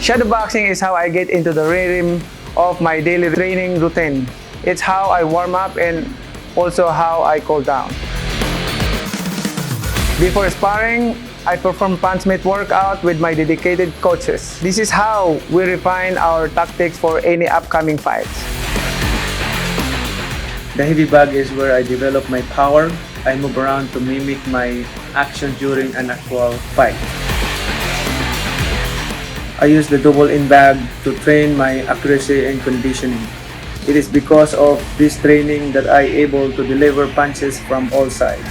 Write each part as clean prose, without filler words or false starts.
Shadow boxing is how I get into the rhythm of my daily training routine. It's how I warm up and also how I cool down. Before sparring, I perform punch-meet workout with my dedicated coaches. This is how we refine our tactics for any upcoming fights. The heavy bag is where I develop my power. I move around to mimic my action during an actual fight. I use the double-in bag to train my accuracy and conditioning. It is because of this training that I am able to deliver punches from all sides.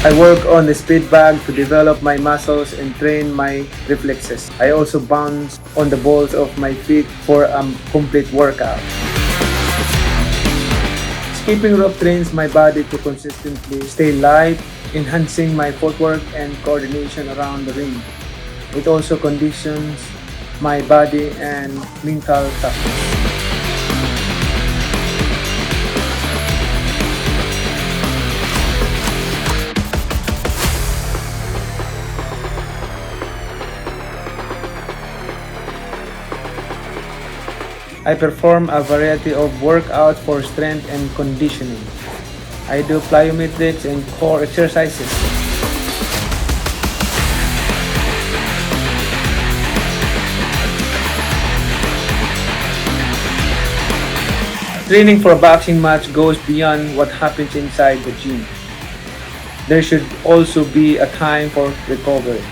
I work on the speed bag to develop my muscles and train my reflexes. I also bounce on the balls of my feet for a complete workout. Skipping rope trains my body to consistently stay light, enhancing my footwork and coordination around the ring. It also conditions my body and mental toughness. I perform a variety of workouts for strength and conditioning. I do plyometrics and core exercises. Training for a boxing match goes beyond what happens inside the gym. There should also be a time for recovery.